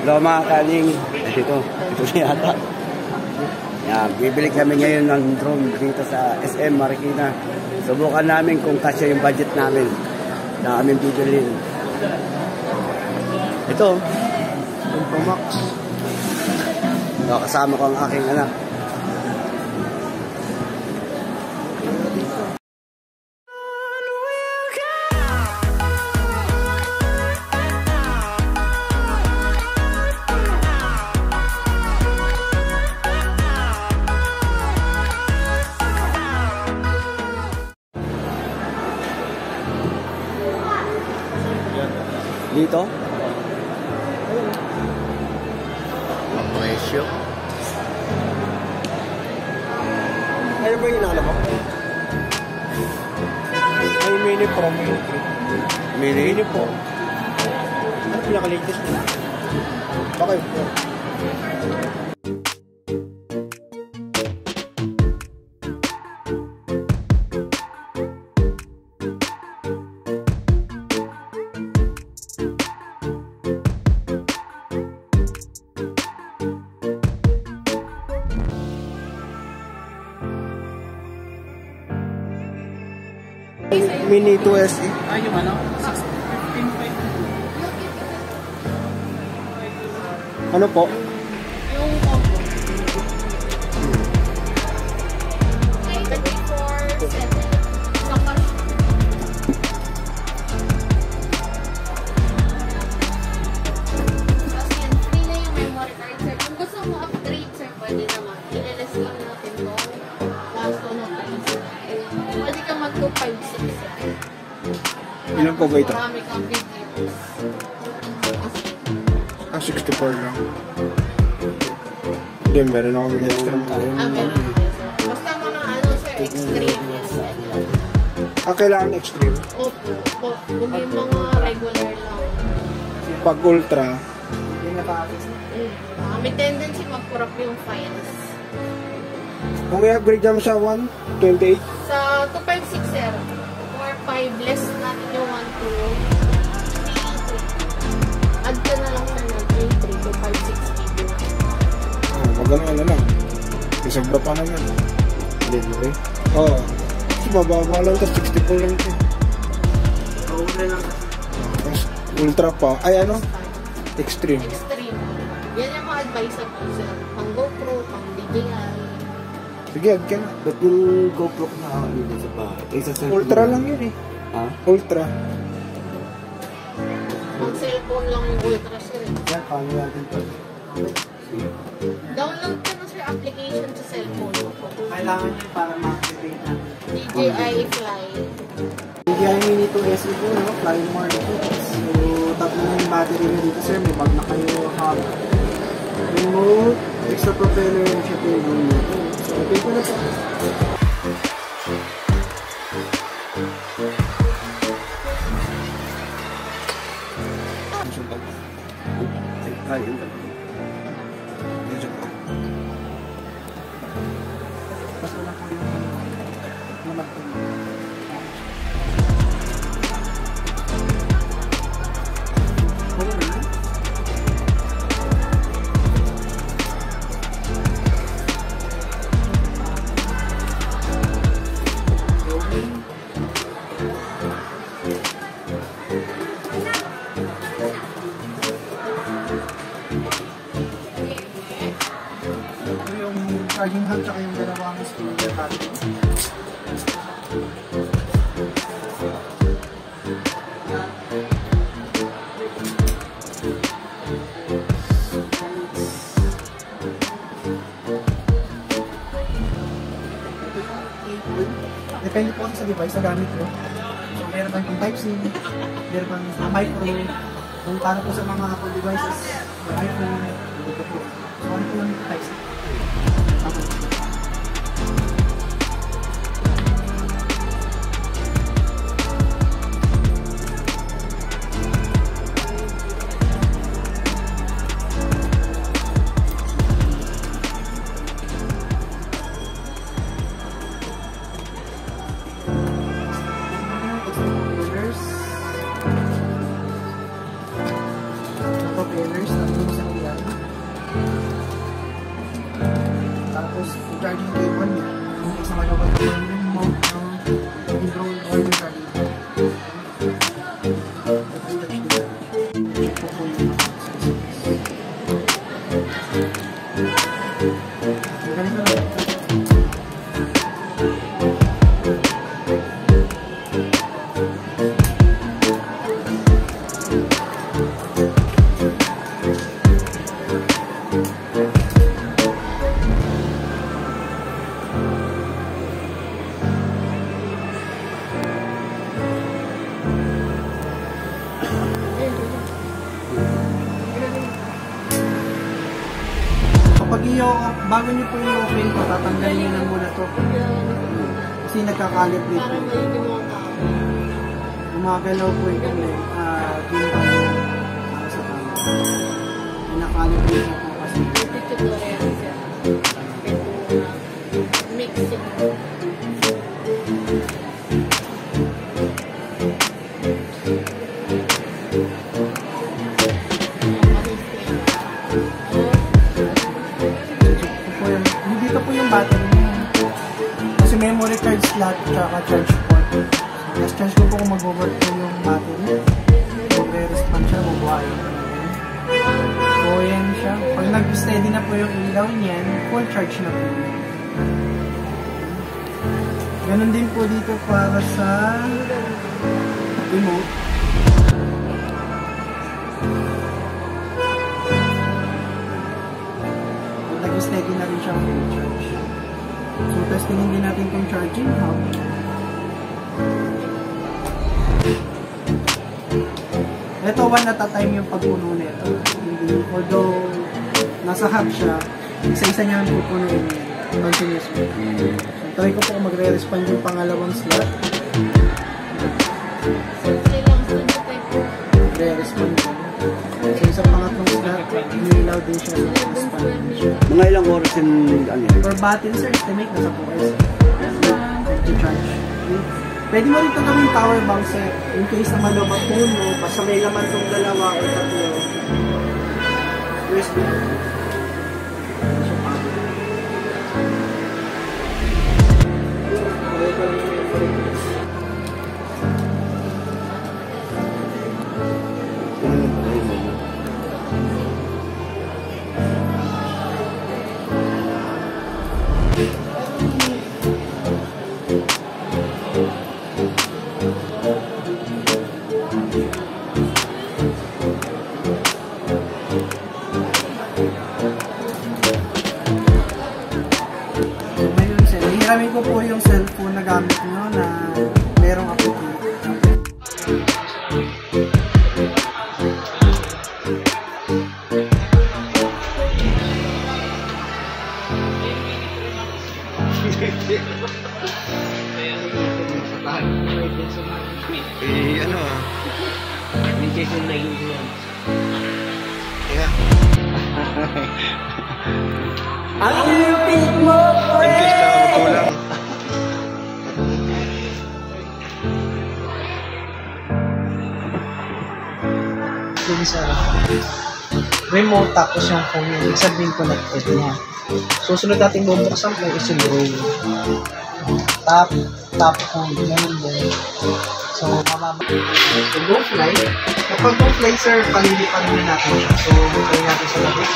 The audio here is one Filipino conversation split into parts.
Hello mga kaning. Ito siya yata. Yan, bibili kami ngayon ng drone dito sa SM Marikina. Subukan namin kung kasya yung budget namin na aming bibilin. Ito, yung Promax. So, kasama ko ang aking anak. Dito? Ang presyo. Ano ba yung inala mo? Ay, Mini Pro. Mini Pro. Ano pinaka-latest nila? Baka yun po. Mini 2 SE. Ay, yung ano? 15. Ano po? Yung combo. 24/7. Saka. Tapos yan, free na yung memory card, sir. Kung gusto mo upgrade, sir, pwede naman. I-release lang natin to. Last one of the pwede ka mag-256. Ilan po ba ito? Marami kang videos. 64 lang. Hindi, meron ako yung extra. Meron. Basta mo na ano, sir, extreme. Kailangan extreme? Opo. Kung yung mga regular lang. Pag ultra, May tendency mag-corrupt yung files. kung i-upgrade naman sa 128, Sa 256, sir, or 5 less natin yung 1 to 3. Add ka na lang, sir, ng 3 to 56 GB na. magano na lang. May sobra pa naman. delivery. Oo. Kasi mababa lang ito, 64 lang ito. Ultra lang. Tapos ultra pa. Ay ano? Extreme. Extreme. Yan yung mga advisable, sir. Pang GoPro, pang DJI. Sige, add ka na. Ba't yung GoPro ko nakakalimutan sa bahay? Sa cellphone Ultra lang yun eh. Ha? Ultra. Pang cellphone lang yung ultra, sir. Yan, paano natin ito? Download ka na, sir, application sa cellphone. Kailangan nyo para ma-activate na. DJI Fly. DJI Mini 2 SE po, no? Flying more ito. So, tatlo na yung battery na dito, sir. May bag na kayo hub. Remote, extra propeller, and siya po yung dito. So, okay po na po. Basta na po yung magpapalala. Yung charging hub tsaka yung dalawang speaker battery. Depende po sa device na gamit ko. So, meron tayong Type-C, meron tayong micro, kung para po sa mga Apple devices, yung iPhone, dito po. So, ano po lang yung Type-C? Okay. Propellers, tapos sa charging cable niya. Yung isa malabas ko yung remote ng drone or yung charging cable. Check po po yung ganito lang. Kapag bago nyo po yung open ko, tatanggalin nyo na muna to. Kasi nagkakalibrate po. Gumagalaw po ito gimbal para sa camera. Nakalibrate na po kasi. Mixing. Dito po yung battery niya. Kasi memory card slot at charge port. Tapos charge ko po kung mag-work po yung battery. Magre-respond siya, mabuhayin ko na yun. So yan siya. Pag nag-steady na po yung ilaw niyan, full charge na po. Ganun din po dito para sa remote. Nag-steady na rin siya full charge. So, testingin din natin kung charging hub. Ito, one at a time yung pagpuno nito. Although, nasa hub siya, isa-isa niya ang pupunuin continuously. So, try ko po kung magre-respond yung pangalawang slot. Magre-respond po. So, isang pangatlong slot, nilaw din siya sa respond. Mga ilang oras yung ano? For battery, sir, estimate nasa 4 hours. To charge. Pwede mo rin ito gawing power bank, sir. In case na malabang puno, basta may laman itong dalawa o tatlo. USB. Hiramin ko po yung cellphone na gamit nyo na merong application. Ano hindi kasi naiintindihan. Yeah. Ang lipid mo, Kulang. Yung sa remote tapos yung phone niya, ibig sabihin connected niya. Susunod natin bubuksan po is yung roll. Tap phone, ganun din. So, mababa. So, go fly. Kapag go fly, sir, palilipan na natin siya. So, kaya natin sa labas.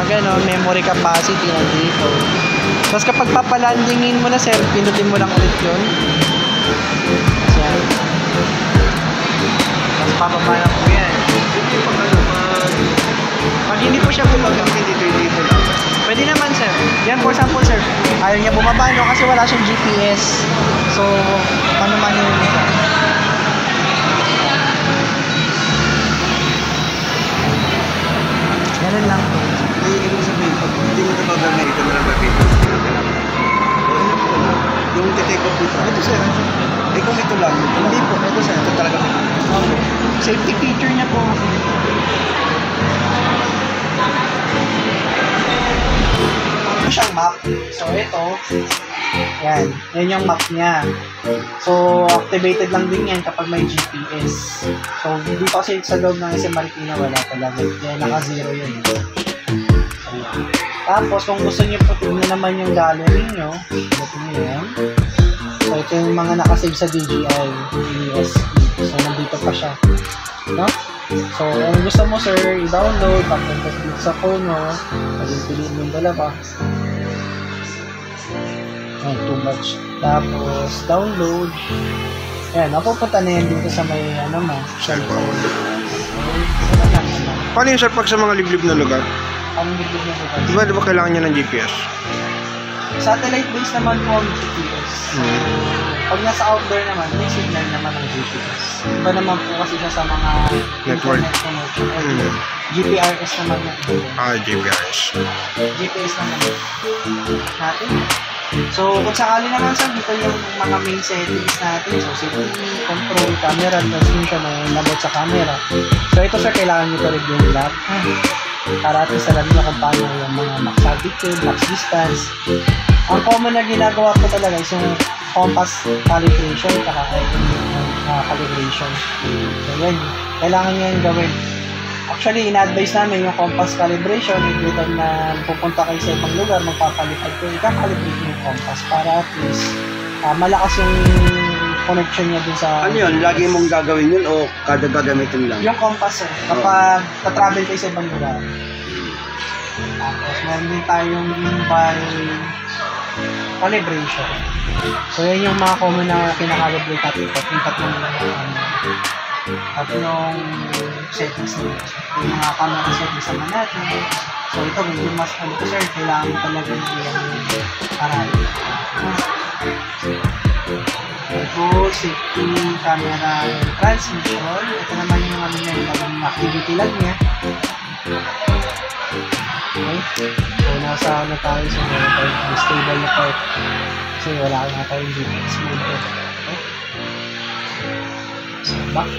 Gano'n, memory capacity nandito. Tapos kapag papalandingin mo na, sir, pinutin mo lang ulit yun. Yan. Tapos papapa na po yan. Pag hindi po siya gumagamitin dito lang. Pwede naman, sir. Yan, for example, sir. Ayaw niya bumaba, no? Kasi wala siyang GPS. So, paano man yun ito? Ganun lang po. Ay, ibig sabihin, pag hindi mo nabagal na ito na lang bakit? Yung take off dito. Ito, sir. Eh kung ito lang, Hindi po. Ito, sir. ito talaga. Okay. Safety feature niya po. Ito siyang map. So, ito. Yan. Yan yung map niya. So, activated lang din yan kapag may GPS. So, dito kasi sa loob ng SM Marikina wala talaga. Kaya naka-zero yun. So, yan. Tapos, kung gusto niyo po tingnan naman yung gallery nyo, ito nyo yan. So, ito yung mga nakasave sa DJI USB. So, nandito pa siya. No? So, kung gusto mo, sir, i-download, papunta dito sa phone mo, piliin mo yung dalawa. Ay, too much. Tapos, download. Ayan, napupunta na yan dito sa may, ano mo, Cellphone. ano lang naman. Paano yung sir pag sa mga liblib na lugar? Ang bigyan niya Di ba kailangan niya ng GPS? Satellite based naman po ang GPS. Pag nasa outdoor naman, may signal naman ang GPS. Iba naman po kasi siya sa mga Network. internet connection. Or GPRS naman yung GPS. GPS naman natin. So, kung sakali naman sa dito yung mga main settings natin. So, safety, control, camera, tapos yung ka na nabot sa camera. So, ito sir, kailangan nyo talaga yung lahat. Para at least alam nyo kung paano yung mga max altitude, max distance. Ang common na ginagawa po talaga is yung compass calibration at calibration. So, yan. Kailangan nyo yung gawin. Actually, in-advise namin yung compass calibration. Every time na pupunta kayo sa ibang lugar, magpapalipad ko, ikakalibrate yung compass para at least malakas yung connection niya dun sa... Ano yun? Lagi mong gagawin yun o kada gagamitin lang? Yung compass, kapag tatravel kayo sa ibang lugar. Tapos, meron din tayong gimbal calibration. So, yan yung mga common na kinakalibrate natin. Tatlong settings nito. Yung mga camera settings naman natin. So, ito, medyo mas ano ko, sir, kailangan mo talaga yung aral. Ito, safety camera transmission. Ito naman yung ano niya, yung activity log niya. Okay. So, nasa ano tayo sa mga stable na part. Kasi wala nga tayong GPS mode. Okay. So, back.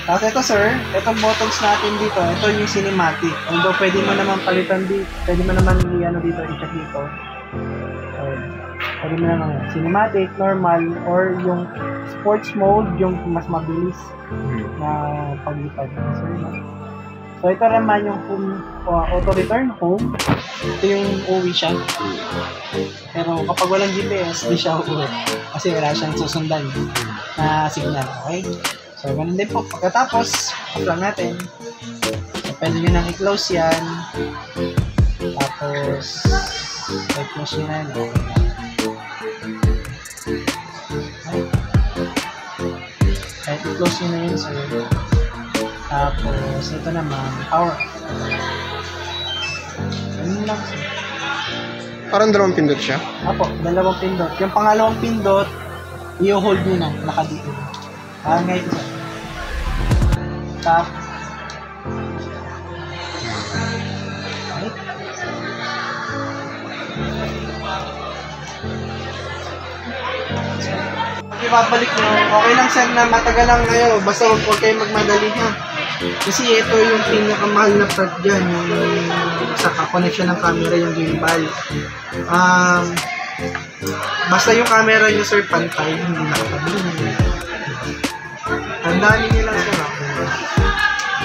Tapos ito, sir, itong buttons natin dito, ito yung cinematic. Although, pwede mo naman palitan dito, pwede mo naman i-ano dito, i-check dito. So, pwede mo naman cinematic, normal, or yung sports mode, yung mas mabilis na paglipad. So, ito naman yung home, auto-return home. Ito yung uwi siya. Pero kapag walang GPS, di siya uuwi. Kasi wala siyang susundan na signal. Okay? So, ganun din po. Pagkatapos, off lang natin. So, pwede nyo nang i-close yan. Tapos, i-close nyo na yan. Okay. Kahit i-close nyo na yun, sir. Tapos, ito naman, power. Ganun lang, sir. Parang dalawang pindot siya. Apo, dalawang pindot. Yung pangalawang pindot, i-hold nyo na, nakadito. Ngayon ito, sir. Tap. Okay. Pag ibabalik nyo, okay lang sir na matagal lang kayo. Basta huwag kayo magmadali ha. Kasi ito yung pinakamahal na part dyan. Yung sa connection ng camera, yung gimbal. Basta yung camera nyo sir, pantay. Hindi nakapagulong. Tandaan niyo lang sir.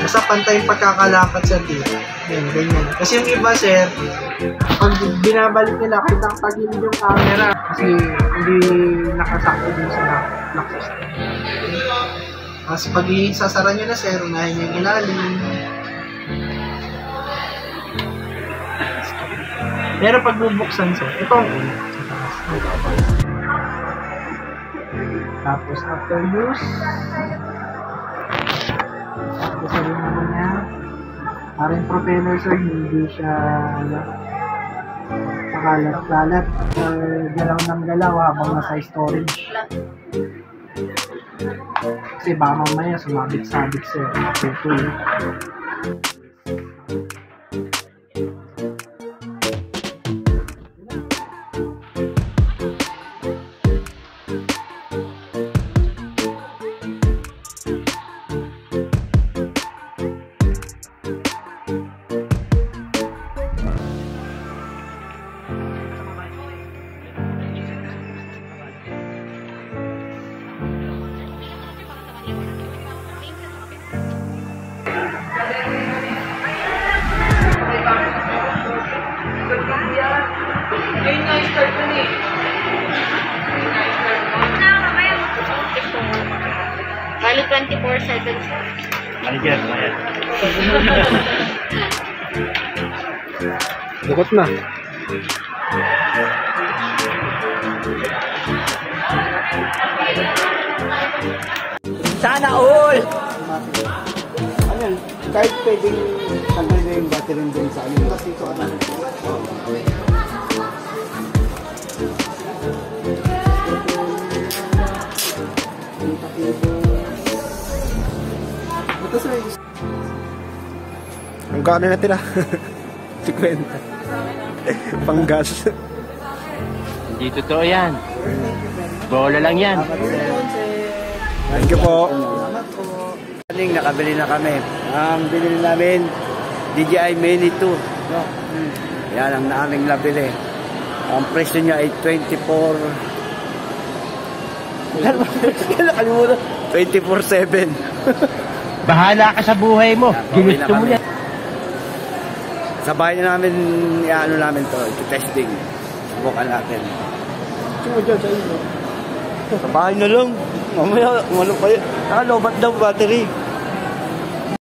Basta pantay yung pagkakalakad sa dito. Ganyan. Kasi yung iba sir, pag binabalik nila, kahit ang pagilid yung camera. Kasi hindi nakasakto din sa lock system. Tapos pag isasara nyo na sir, unahin nyo yung ilalim. Pero pag bubuksan sir, ito ang una. Tapos after use, sabihin naman niya, parang propeller sir, hindi siya kakalat-kalat or galaw ng galaw habang nasa storage. Kasi baka mamaya sumabit-sabit sa putol. Bali 24/7. Manager, ayan. Bukot na. Sana all! Ayan, kahit pwedeng tanggal na yung battery din sa amin. Kasi ito ano. Ang kano na tira? 50. Panggas. Hindi totoo yan. Bola lang yan. Thank you po. Nakabili na kami. Ang binili namin, DJI Mini 2. No? Yan ang naming nabili. Ang presyo niya ay 24... Nakalimutan. 24/7. Bahala ka sa buhay mo. Ginusto mo yan. Sa bahay na namin, ano namin to, testing. Subukan natin. Sa bahay na lang. Mamaya, umano pa yun. Lobat daw battery.